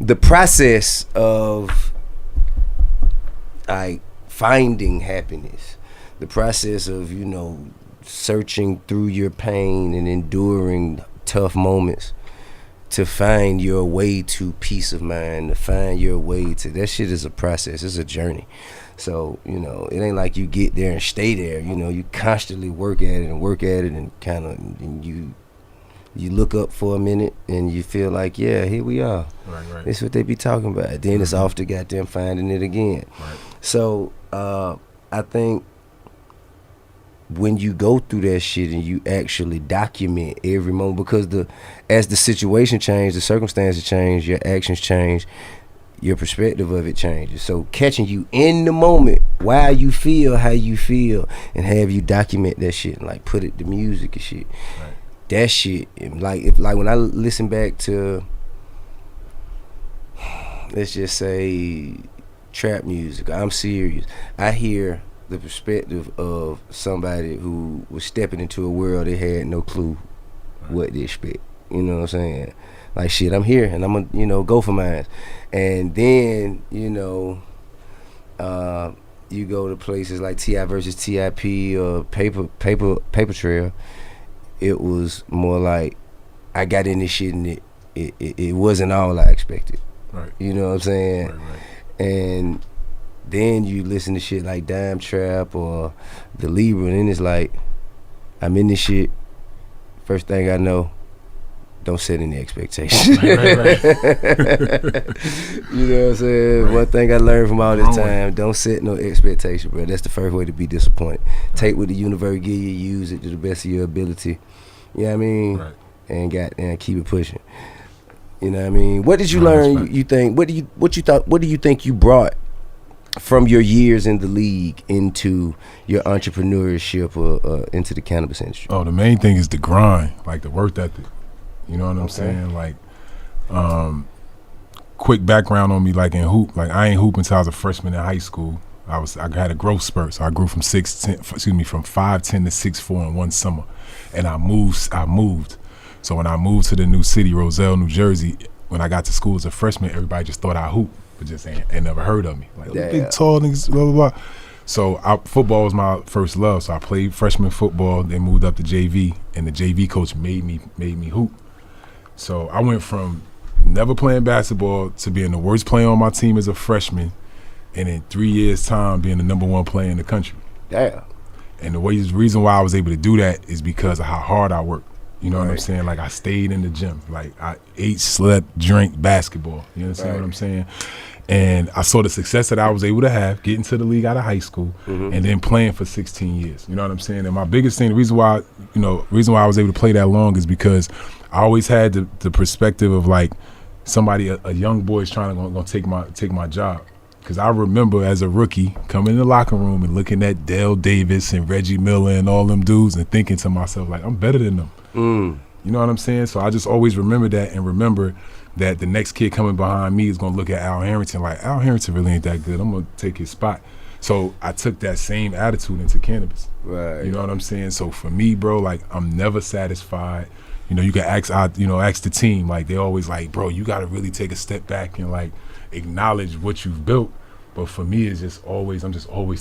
the process of like finding happiness, the process of, you know, searching through your pain and enduring tough moments to find your way to peace of mind, to find your way to, that shit is a process, it's a journey. So, you know, it ain't like you get there and stay there. You know, you constantly work at it and kind of, and you look up for a minute and you feel like, yeah, here we are. Right. That's what they be talking about. Then it's off to goddamn finding it again. Right. So, I think when you go through that shit and you actually document every moment, because as the situation changes, the circumstances change, your actions change, your perspective of it changes. So catching you in the moment while you feel how you feel and have you document that shit and like put it to music and shit. Right. That shit, like when I listen back to, let's just say, trap music, I'm serious, I hear the perspective of somebody who was stepping into a world they had no clue what to expect. You know what I'm saying? Like, shit, I'm here and I'm gonna, you know, go for mine. And then, you know, you go to places like T.I. versus T.I.P. or Paper Trail. It was more like I got in this shit and it wasn't all I expected. Right. You know what I'm saying? Right. And then you listen to shit like Dime Trap or The Libra, and then it's like, I'm in this shit. First thing I know, don't set any expectations. Right. You know what I'm saying? Right. One thing I learned from all this time, don't set no expectation, bro. That's the first way to be disappointed. Right. Take what the universe give you, use it to the best of your ability. You know what I mean? Right. And keep it pushing. You know what I mean? What did you learn? You think? What do you think you brought from your years in the league into your entrepreneurship or into the cannabis industry? Oh, the main thing is the grind, like the work ethic. You know what I'm saying? Like, quick background on me, like in hoop, like I ain't hoop until I was a freshman in high school. I had a growth spurt, so I grew from 5'10" to 6'4" in one summer, and I moved. So when I moved to the new city, Roselle, New Jersey, when I got to school as a freshman, everybody just thought I hoop, but just ain't never heard of me. Like, big tall niggas, blah blah blah. So football was my first love. So I played freshman football, then moved up to JV, and the JV coach made me hoop. So I went from never playing basketball to being the worst player on my team as a freshman, and in 3 years' time being the #1 player in the country. Damn. And the reason why I was able to do that is because of how hard I worked. You know what I'm saying? Like, I stayed in the gym. Like, I ate, slept, drank basketball. You understand what I'm saying? And I saw the success that I was able to have, getting to the league out of high school, and then playing for 16 years. You know what I'm saying? And my biggest thing, the reason why I was able to play that long is because I always had the perspective of like somebody, a young boy is trying to take my job. Because I remember as a rookie coming in the locker room and looking at Dale Davis and Reggie Miller and all them dudes and thinking to myself, like, I'm better than them. You know what I'm saying? So I just always remember that, and remember that the next kid coming behind me is going to look at Al Harrington like, Al Harrington really ain't that good. I'm going to take his spot. So I took that same attitude into cannabis. Right. You know what I'm saying? So for me, bro, like, I'm never satisfied. You know, you can ask the team. Like, they always like, bro, you got to really take a step back and like acknowledge what you've built. But for me, I'm just always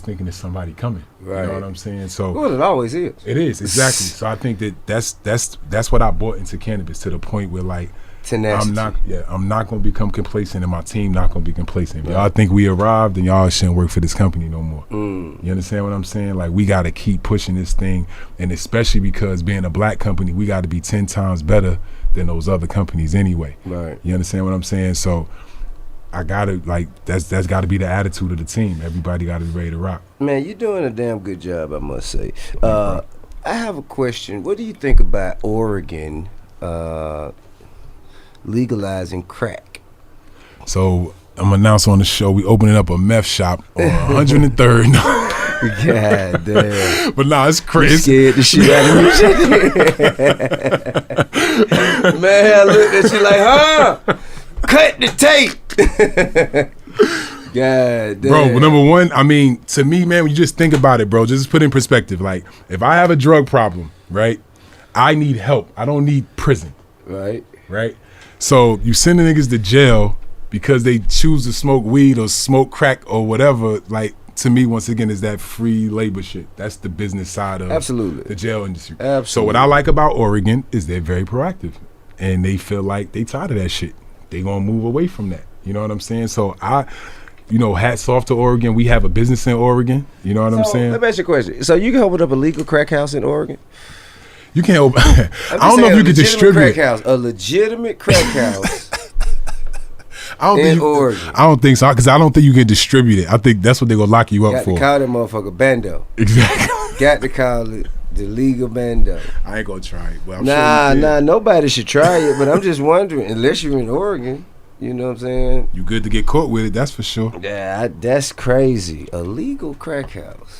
thinking there's somebody coming. Right. You know what I'm saying? So well, it always is. It is, exactly. So I think that's what I brought into cannabis, to the point where like tenacity. I'm not gonna become complacent, and my team not gonna be complacent. If y'all think we arrived, then y'all shouldn't work for this company no more. You understand what I'm saying? Like, we gotta keep pushing this thing, and especially because being a black company, we gotta be 10 times better than those other companies anyway. Right. You understand what I'm saying? So I gotta, like, that's gotta be the attitude of the team. Everybody gotta be ready to rock. Man, you're doing a damn good job, I must say. I have a question. What do you think about Oregon legalizing crack? So I'm announcing on the show, we opening up a meth shop on 103rd. God damn. But nah, it's crazy. You scared the shit out of me. Man, I looked at you like, huh? Cut the tape. God damn. Bro, number one, I mean, to me, man, when you just think about it, bro, just put it in perspective. Like, if I have a drug problem, right, I need help. I don't need prison. Right. Right? So you send the niggas to jail because they choose to smoke weed or smoke crack or whatever, like, to me, once again, is that free labor shit. That's the business side of Absolutely. the jail industry. Absolutely. So what I like about Oregon is they're very proactive, and they feel like they tired of that shit. They gonna move away from that. You know what I'm saying? So hats off to Oregon. We have a business in Oregon. You know what I'm saying? Let me ask you a question. So you can open up a legal crack house in Oregon? You can't open. I don't know if you can distribute it. A legitimate crack house. Oregon. I don't think so, because I don't think you can distribute it. I think that's what they're gonna lock you up for. Got to call that motherfucker bando. Exactly. Got to call it the legal bando. I ain't gonna try it. But I'm sure nobody should try it. But I'm just wondering, unless you're in Oregon, you know what I'm saying? You good to get caught with it, that's for sure. Yeah, that's crazy. A legal crack house.